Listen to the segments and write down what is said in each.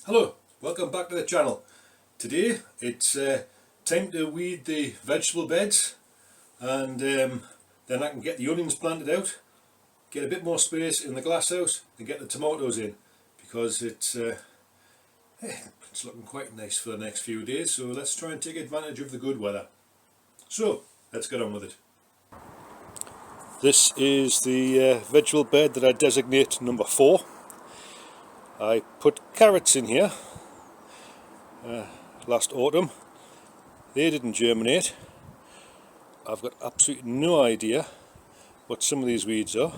Hello, welcome back to the channel. Today it's time to weed the vegetable beds, and then I can get the onions planted out, get a bit more space in the glasshouse and get the tomatoes in, because it's looking quite nice for the next few days. So let's try and take advantage of the good weather. So let's get on with it. This is the vegetable bed that I designate number 4. I put carrots in here last autumn. They didn't germinate. I've got absolutely no idea what some of these weeds are.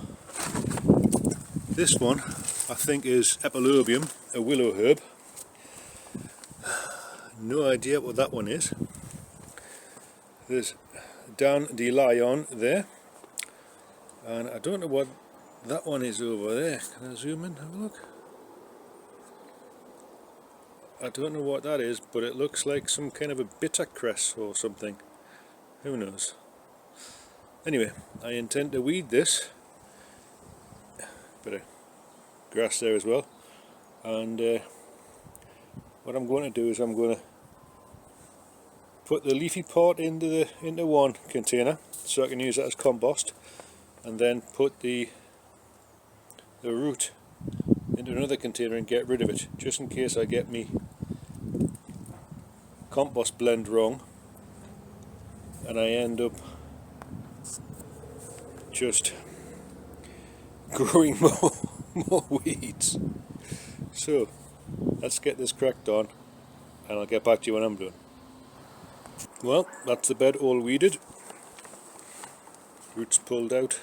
This one I think is epilobium, a willow herb. No idea what that one is. There's dandelion there, and I don't know what that one is over there. Can I zoom in, have a look? I don't know what that is, but it looks like some kind of a bitter cress or something. Who knows? Anyway, I intend to weed this. Bit of grass there as well. And what I'm going to do is I'm going to put the leafy part into one container so I can use that as compost, and then put the root into another container and get rid of it, just in case I get me compost blend wrong and I end up just growing more weeds. So let's get this cracked on, and I'll get back to you when I'm done. Well, that's the bed all weeded, roots pulled out.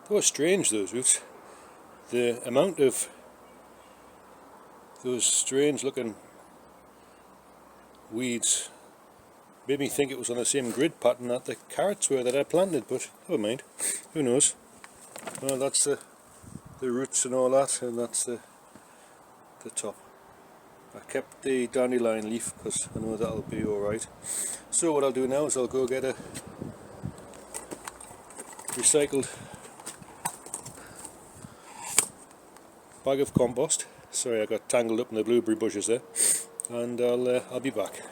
They were strange, those roots. The amount of those strange looking weeds made me think it was on the same grid pattern that the carrots were that I planted, but never mind, who knows. Well, that's the roots and all that, and that's the top. I kept the dandelion leaf because I know that'll be alright. So what I'll do now is I'll go get a recycled bag of compost. Sorry, I got tangled up in the blueberry bushes there, and I'll be back.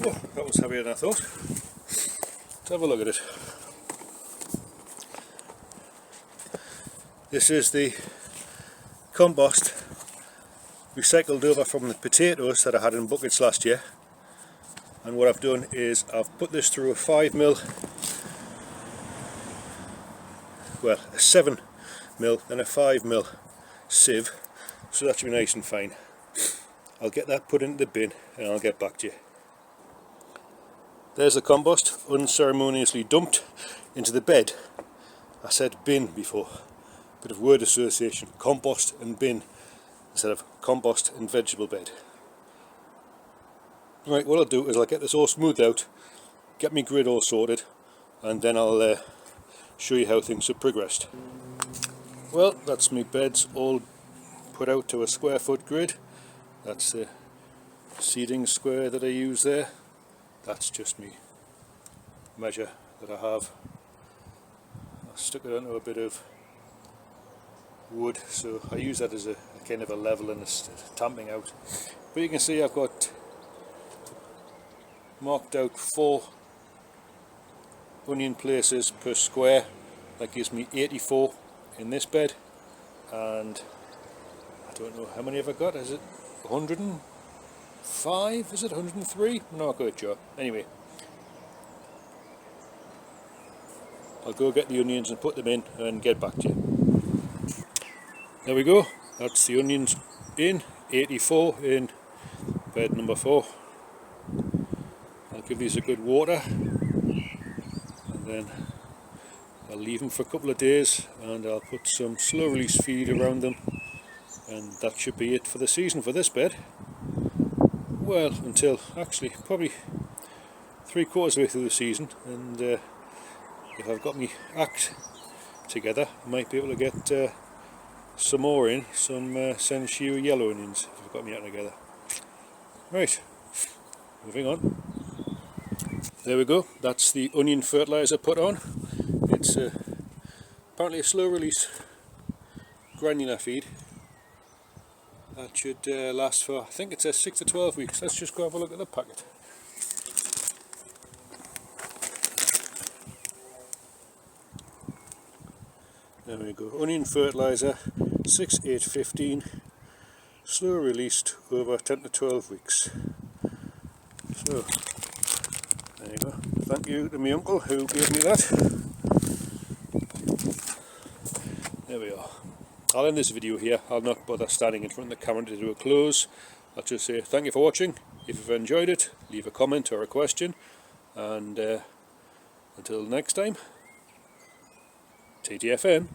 Oh, that was heavier than I thought. Let's have a look at it. This is the compost recycled over from the potatoes that I had in buckets last year, and what I've done is I've put this through a 5mm, well, a 7mm and a 5mm sieve, so that should be nice and fine. I'll get that put into the bin and I'll get back to you. There's the compost unceremoniously dumped into the bed. I said bin before, bit of word association, compost and bin instead of compost and vegetable bed. Right, what I'll do is I'll get this all smoothed out, get my grid all sorted, and then I'll show you how things have progressed. Well, that's my beds all put out to a square foot grid. That's the seedlings square that I use there. That's just me measure that I have. I stuck it onto a bit of wood, so I use that as a kind of a level and a tamping out. But you can see I've got marked out 4 onion places per square. That gives me 84 in this bed, and I don't know how many have I got. Is it 105? Is it 103? I'm not quite sure. Anyway, I'll go get the onions and put them in and get back to you. There we go, that's the onions in, 84 in bed number 4. I'll give these a good water, and then I'll leave them for a couple of days, and I'll put some slow release feed around them, and that should be it for the season for this bed. Well, until actually probably 3/4 of the way through the season, and if I've got my act together, I might be able to get some more in, some Senshu yellow onions, if I've got my act together. Right, moving on. There we go, that's the onion fertiliser put on. It's apparently a slow release granular feed. That should last for, I think it says 6 to 12 weeks. Let's just go have a look at the packet. There we go, onion fertiliser 6-8-15, slow released over 10 to 12 weeks. So there you go, thank you to my uncle who gave me that. There we are. I'll end this video here. I'll not bother standing in front of the camera to do a close. I'll just say thank you for watching. If you've enjoyed it, leave a comment or a question, and until next time, TTFN.